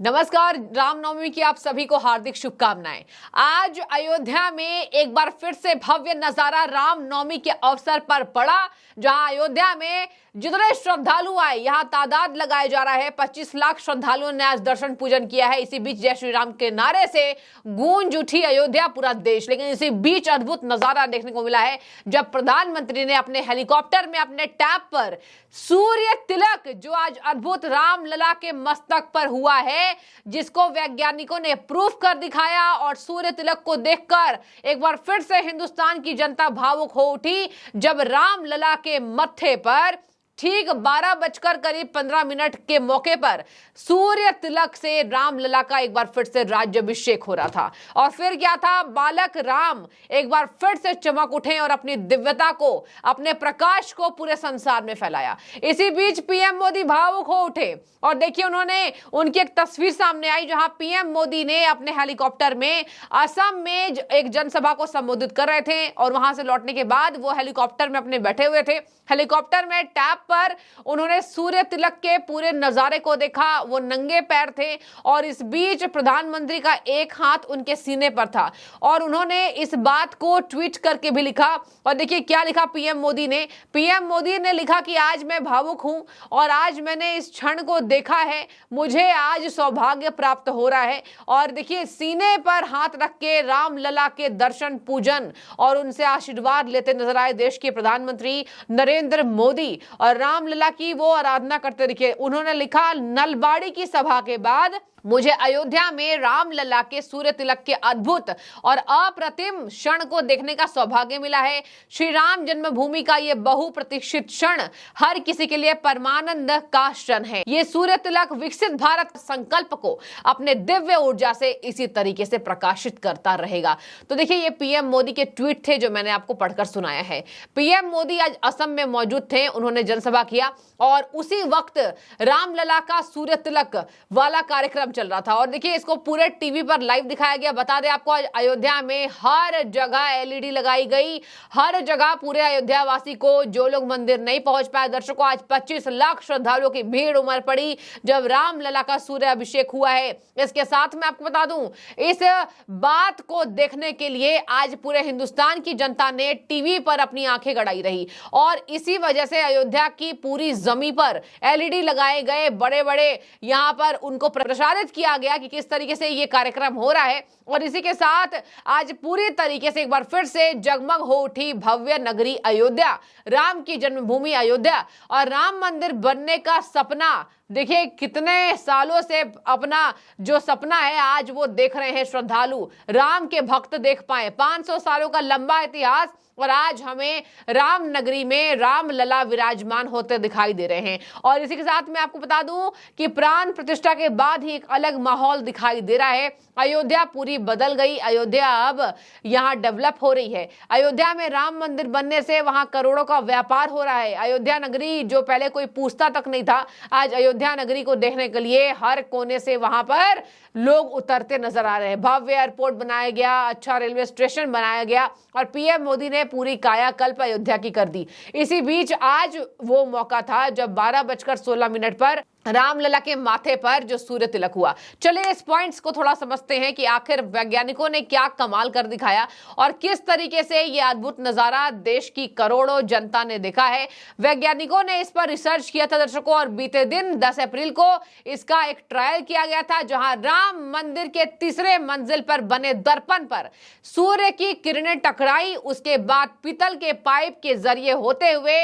नमस्कार। रामनवमी की आप सभी को हार्दिक शुभकामनाएं। आज अयोध्या में एक बार फिर से भव्य नजारा रामनवमी के अवसर पर पड़ा, जहां अयोध्या में जितने श्रद्धालु आए, यहां तादाद लगाया जा रहा है 25 लाख श्रद्धालुओं ने आज दर्शन पूजन किया है। इसी बीच जय श्री राम के नारे से गूंज उठी अयोध्या, पूरा देश। लेकिन इसी बीच अद्भुत नजारा देखने को मिला है जब प्रधानमंत्री ने अपने हेलीकॉप्टर में अपने टैब पर सूर्य तिलक, जो आज अद्भुत रामलला के मस्तक पर हुआ है, जिसको वैज्ञानिकों ने प्रूफ कर दिखाया, और सूर्य तिलक को देखकर एक बार फिर से हिंदुस्तान की जनता भावुक हो उठी जब रामलला के मत्थे पर ठीक 12:15 के मौके पर सूर्य तिलक से रामलला का एक बार फिर से राज्याभिषेक हो रहा था। और फिर क्या था, बालक राम एक बार फिर से चमक उठे और अपनी दिव्यता को, अपने प्रकाश को पूरे संसार में फैलाया। इसी बीच पीएम मोदी भावुक हो उठे और देखिए, उनकी एक तस्वीर सामने आई जहां पीएम मोदी ने अपने हेलीकॉप्टर में असम में एक जनसभा को संबोधित कर रहे थे, और वहां से लौटने के बाद वो हेलीकॉप्टर में अपने बैठे हुए थे। हेलीकॉप्टर में टैब पर उन्होंने सूर्य तिलक के पूरे नजारे को देखा। वो नंगे पैर थे और इस बीच प्रधानमंत्री का एक हाथ उनके सीने पर था, और उन्होंने इस बात को ट्वीट करके भी लिखा। और देखिए क्या लिखा पीएम मोदी ने। पीएम मोदी ने लिखा कि आज मैं भावुक हूं और आज मैंने इस क्षण को देखा है, मुझे आज सौभाग्य प्राप्त हो रहा है। और देखिए, सीने पर हाथ रख के रामलला के दर्शन पूजन और उनसे आशीर्वाद लेते नजर आए देश के प्रधानमंत्री नरेंद्र मोदी, और रामलला की वो आराधना करते दिखे। उन्होंने लिखा, नलबाड़ी की सभा के बाद मुझे अयोध्या में रामलला के सूर्य तिलक के अद्भुत और अप्रतिम क्षण को देखने का सौभाग्य मिला है। श्री राम जन्मभूमि का ये बहुप्रतीक्षित क्षण हर किसी के लिए परमानंद का क्षण है। ये सूर्य तिलक विकसित भारत संकल्प को अपने दिव्य ऊर्जा से इसी तरीके से प्रकाशित करता रहेगा। तो देखिए, ये पीएम मोदी के ट्वीट थे जो मैंने आपको पढ़कर सुनाया है। पीएम मोदी आज असम में मौजूद थे, उन्होंने जनसभा किया और उसी वक्त रामलला का सूर्य तिलक वाला कार्यक्रम चल रहा था। और देखिए, इसको पूरे टीवी पर लाइव दिखाया गया। बता दें आपको, अयोध्या में हर जगह एलईडी लगाई गई, हर जगह पूरे अयोध्या वासी को, जो लोग मंदिर नहीं पहुंच पाए दर्शकों, आज 25 लाख श्रद्धालुओं की भीड़ उमड़ पड़ी जब रामलला का सूर्य अभिषेक हुआ है। इसके साथ मैं आपको बता दूं, इस बात को देखने के लिए आज पूरे हिंदुस्तान की जनता ने टीवी पर अपनी आंखें गड़ाई रही, और इसी वजह से अयोध्या की पूरी जमीन पर एलईडी लगाए गए, बड़े बड़े यहां पर उनको प्रसारित किया गया कि किस तरीके से ये कार्यक्रम हो रहा है। और इसी के साथ आज पूरी तरीके से एक बार फिर से जगमग हो उठी भव्य नगरी अयोध्या, राम की जन्मभूमि अयोध्या। और राम मंदिर बनने का सपना, देखिए कितने सालों से अपना जो सपना है आज वो देख रहे हैं श्रद्धालु, राम के भक्त देख पाए। 500 सालों का लंबा इतिहास, और आज हमें राम नगरी में रामलला विराजमान होते दिखाई दे रहे हैं। और इसी के साथ मैं आपको बता दूं कि प्राण प्रतिष्ठा के बाद ही एक अलग माहौल दिखाई दे रहा है। अयोध्या पूरी बदल गई। अयोध्या अब यहाँ डेवलप हो रही है। अयोध्या में राम मंदिर बनने से वहां करोड़ों का व्यापार हो रहा है। अयोध्या नगरी जो पहले कोई पूछता तक नहीं था, आज अयोध्या नगरी को देखने के लिए हर कोने से वहां पर लोग उतरते नजर आ रहे हैं। भव्य एयरपोर्ट बनाया गया, अच्छा रेलवे स्टेशन बनाया गया, और पीएम मोदी ने पूरी कायाकल्प अयोध्या की कर दी। इसी बीच आज वो मौका था जब 12:16 पर रामलला के माथे पर जो सूर्य तिलक हुआ। चलिए इस पॉइंट्स को थोड़ा समझते हैं कि आखिर वैज्ञानिकों ने क्या कमाल कर दिखाया और किस तरीके से ये अद्भुत नजारा देश की करोड़ों जनता ने देखा है। वैज्ञानिकों ने इस पर रिसर्च किया था दर्शकों, और बीते दिन 10 अप्रैल को इसका एक ट्रायल किया गया था, जहां राम मंदिर के तीसरे मंजिल पर बने दर्पण पर सूर्य की किरणें टकराई। उसके बाद पीतल के पाइप के जरिए होते हुए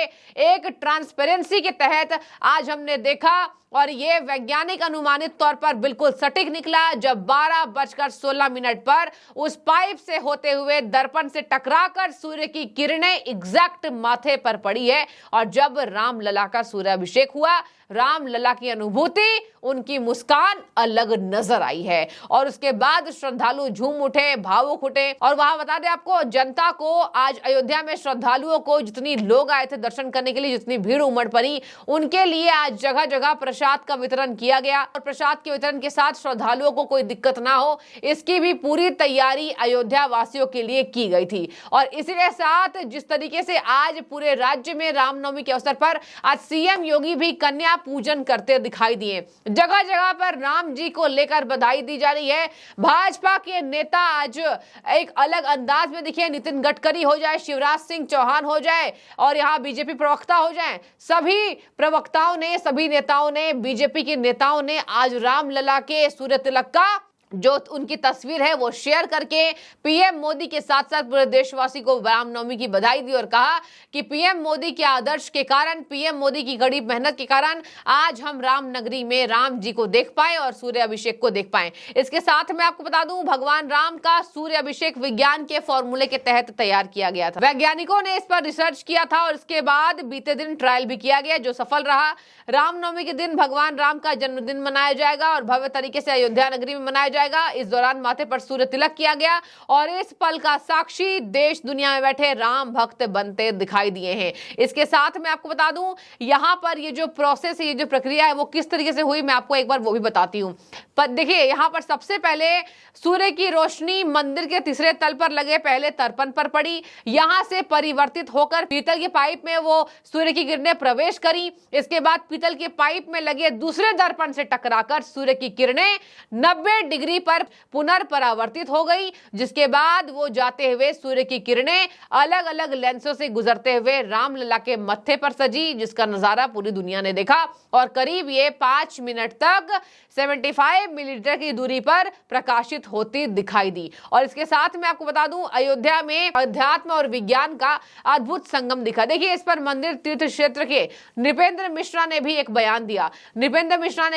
एक ट्रांसपेरेंसी के तहत आज हमने देखा, और ये वैज्ञानिक अनुमानित तौर पर बिल्कुल सटीक निकला, जब 12:16 पर उस पाइप से होते हुए दर्पण से टकराकर सूर्य की किरणें एग्जैक्ट माथे पर पड़ी है। और जब रामलला का सूर्याभिषेक हुआ, रामलला की अनुभूति, उनकी मुस्कान अलग नजर आई है। और उसके बाद श्रद्धालु झूम उठे, भावुक उठे। और वहां बता दें आपको, जनता को आज अयोध्या में श्रद्धालुओं को, जितनी लोग आए थे दर्शन करने के लिए, जितनी भीड़ उमड़ पड़ी, उनके लिए आज जगह जगह प्रसाद का वितरण किया गया। और प्रसाद के वितरण के साथ श्रद्धालुओं को कोई दिक्कत ना हो, इसकी भी पूरी तैयारी अयोध्या वासियों के लिए की गई थी। और इसी के साथ जिस तरीके से आज पूरे राज्य में रामनवमी के अवसर पर आज सीएम योगी भी कन्या पूजन करते दिखाई दिए। जगह जगह पर राम जी को लेकर बधाई दी जा रही है। भाजपा के नेता आज एक अलग अंदाज में दिखे, नितिन गडकरी हो जाए, शिवराज सिंह चौहान हो जाए और यहाँ बीजेपी प्रवक्ता हो जाए, सभी प्रवक्ताओं ने, सभी नेताओं ने, बीजेपी के नेताओं ने आज रामलला के सूर्य तिलक का जो उनकी तस्वीर है वो शेयर करके पीएम मोदी के साथ साथ पूरे देशवासी को रामनवमी की बधाई दी और कहा कि पीएम मोदी के आदर्श के कारण, पीएम मोदी की कड़ी मेहनत के कारण आज हम राम नगरी में राम जी को देख पाए और सूर्य अभिषेक को देख पाए। इसके साथ मैं आपको बता दूं, भगवान राम का सूर्य अभिषेक विज्ञान के फॉर्मूले के तहत तैयार किया गया था। वैज्ञानिकों ने इस पर रिसर्च किया था और इसके बाद बीते दिन ट्रायल भी किया गया जो सफल रहा। रामनवमी के दिन भगवान राम का जन्मदिन मनाया जाएगा और भव्य तरीके से अयोध्या नगरी में मनाया जाएगा। इस दौरान माथे पर सूर्य तिलक किया गया और इस पल का साक्षी देश दुनिया में बैठे राम भक्त बनते दिखाई दिए हैं। इसके साथ मैं आपको बता दूं, यहां पर ये जो प्रोसेस है, ये जो प्रक्रिया है वो किस तरीके से हुई, मैं आपको एक बार वो भी बताती हूं। पर देखिए, यहां पर सबसे पहले सूर्य की रोशनी मंदिर के तीसरे तल पर लगे पहले तर्पण पर पड़ी। यहां से परिवर्तित होकर पीतल के पाइप में वो सूर्य की किरणें प्रवेश करी। इसके बाद पीतल के पाइप में लगे दूसरे दर्पण से टकराकर सूर्य की किरणें 90 डिग्री पर पुनर्परावर्तित हो गई, जिसके बाद वो जाते हुए सूर्य की किरणें अलग अलग लेंसों से गुजरते हुए रामलला के मत्थे पर सजी, जिसका नजारा पूरी दुनिया ने देखा और करीब ये 5 मिनट तक 75 मिलीमीटर की दूरी पर प्रकाशित होती दिखाई दी। और इसके साथ मैं आपको बता दूं, अयोध्या में अध्यात्म और विज्ञान का अद्भुत संगम दिखा। देखिए, इस पर मंदिर तीर्थ क्षेत्र के नृपेंद्र मिश्रा ने भी एक बयान दिया। नृपेंद्र मिश्रा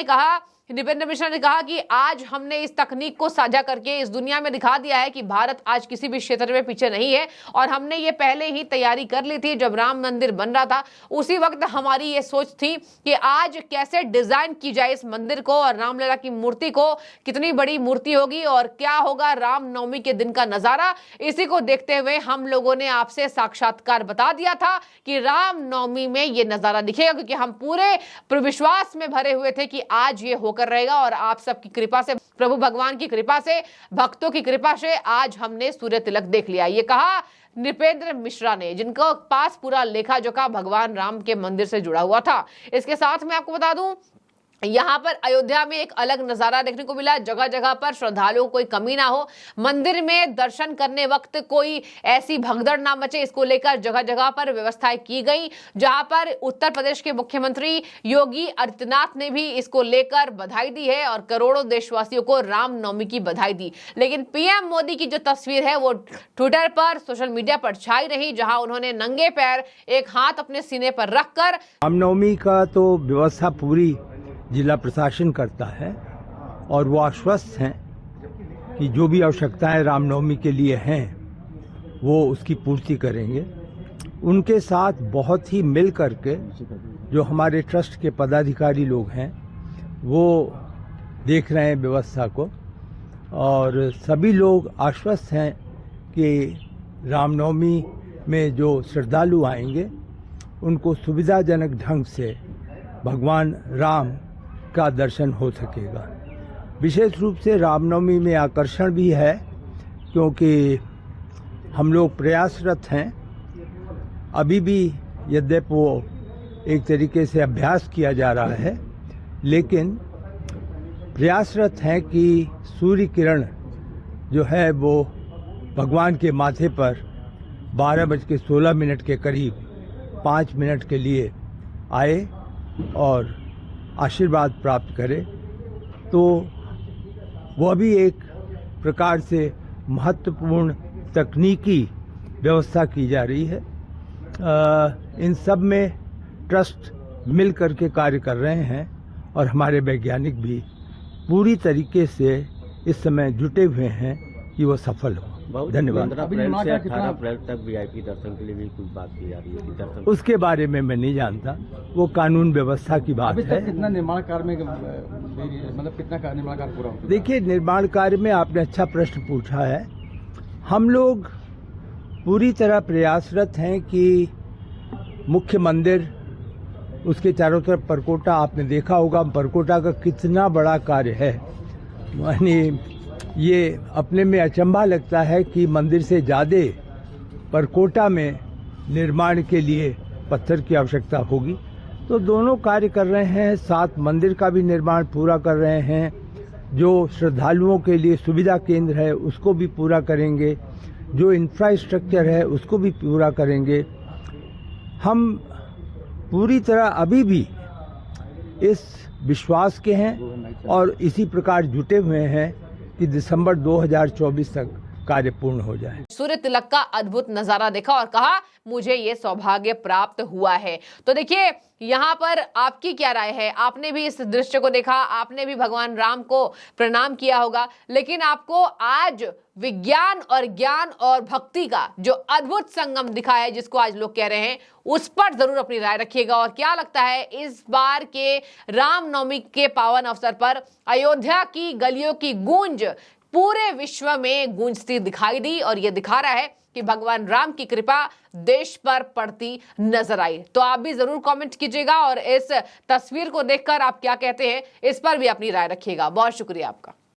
ने कहा कि आज हमने इस तकनीक को साझा करके इस दुनिया में दिखा दिया है कि भारत आज किसी भी क्षेत्र में पीछे नहीं है और हमने ये पहले ही तैयारी कर ली थी। जब राम मंदिर बन रहा था उसी वक्त हमारी ये सोच थी कि आज कैसे डिजाइन की जाए इस मंदिर को और रामलला की मूर्ति को, कितनी बड़ी मूर्ति होगी और क्या होगा रामनवमी के दिन का नजारा। इसी को देखते हुए हम लोगों ने आपसे साक्षात्कार बता दिया था कि रामनवमी में ये नजारा दिखेगा, क्योंकि हम पूरे विश्वास में भरे हुए थे कि आज ये कर रहेगा और आप सबकी कृपा से, प्रभु भगवान की कृपा से, भक्तों की कृपा से आज हमने सूर्य तिलक देख लिया। ये कहा नृपेंद्र मिश्रा ने, जिनका पास पूरा लेखा जोखा भगवान राम के मंदिर से जुड़ा हुआ था। इसके साथ मैं आपको बता दूं, यहाँ पर अयोध्या में एक अलग नजारा देखने को मिला। जगह जगह पर श्रद्धालुओं को कोई कमी ना हो, मंदिर में दर्शन करने वक्त कोई ऐसी भगदड़ ना मचे, इसको लेकर जगह जगह पर व्यवस्थाएं की गई। जहां पर उत्तर प्रदेश के मुख्यमंत्री योगी आदित्यनाथ ने भी इसको लेकर बधाई दी है और करोड़ों देशवासियों को रामनवमी की बधाई दी। लेकिन पीएम मोदी की जो तस्वीर है वो ट्विटर पर, सोशल मीडिया पर छाई रही, जहां उन्होंने नंगे पैर एक हाथ अपने सीने पर रखकर रामनवमी का तो व्यवस्था पूरी जिला प्रशासन करता है और वो आश्वस्त हैं कि जो भी आवश्यकताएं रामनवमी के लिए हैं वो उसकी पूर्ति करेंगे। उनके साथ बहुत ही मिल करके जो हमारे ट्रस्ट के पदाधिकारी लोग हैं वो देख रहे हैं व्यवस्था को और सभी लोग आश्वस्त हैं कि रामनवमी में जो श्रद्धालु आएंगे उनको सुविधाजनक ढंग से भगवान राम का दर्शन हो सकेगा। विशेष रूप से रामनवमी में आकर्षण भी है क्योंकि हम लोग प्रयासरत हैं, अभी भी यद्यपि वो एक तरीके से अभ्यास किया जा रहा है, लेकिन प्रयासरत हैं कि सूर्य किरण जो है वो भगवान के माथे पर 12:16 के करीब 5 मिनट के लिए आए और आशीर्वाद प्राप्त करे। तो वह भी एक प्रकार से महत्वपूर्ण तकनीकी व्यवस्था की जा रही है। इन सब में ट्रस्ट मिल करके कार्य कर रहे हैं और हमारे वैज्ञानिक भी पूरी तरीके से इस समय जुटे हुए हैं कि वो सफल हो। धन्यवाद। 15 से 18 अप्रैल तक वीआईपी दर्शन के लिए भी कुछ बात की जा रही है, उसके बारे में मैं नहीं जानता, वो कानून व्यवस्था की बात है। कितना निर्माण कार्य में मतलब कितना निर्माण कार्य पूरा हो? देखिए, निर्माण कार्य में आपने अच्छा प्रश्न पूछा है। हम लोग पूरी तरह प्रयासरत हैं कि मुख्य मंदिर, उसके चारों तरफ परकोटा, आपने देखा होगा परकोटा का कितना बड़ा कार्य है। यानी ये अपने में अचंभा लगता है कि मंदिर से ज़्यादा परकोटा में निर्माण के लिए पत्थर की आवश्यकता होगी, तो दोनों कार्य कर रहे हैं। 7 मंदिर का भी निर्माण पूरा कर रहे हैं। जो श्रद्धालुओं के लिए सुविधा केंद्र है उसको भी पूरा करेंगे। जो इंफ्रास्ट्रक्चर है उसको भी पूरा करेंगे। हम पूरी तरह अभी भी इस विश्वास के हैं और इसी प्रकार जुटे हुए हैं कि दिसंबर 2024 तक कार्य पूर्ण हो जाए। सूर्य तिलक का अद्भुत नजारा देखा और कहा मुझे ये सौभाग्य प्राप्त हुआ है। तो देखिए यहाँ पर आपकी क्या राय है? आपने भी इस दृश्य को देखा, आपने भी भगवान राम को प्रणाम किया होगा, लेकिन आपको आज विज्ञान और ज्ञान और भक्ति का जो अद्भुत संगम दिखा है, जिसको आज लोग कह रहे हैं, उस पर जरूर अपनी राय रखिएगा। और क्या लगता है इस बार के रामनवमी के पावन अवसर पर अयोध्या की गलियों की गूंज पूरे विश्व में गूंजती दिखाई दी और यह दिखा रहा है कि भगवान राम की कृपा देश पर पड़ती नजर आई। तो आप भी जरूर कमेंट कीजिएगा और इस तस्वीर को देखकर आप क्या कहते हैं इस पर भी अपनी राय रखिएगा। बहुत शुक्रिया आपका।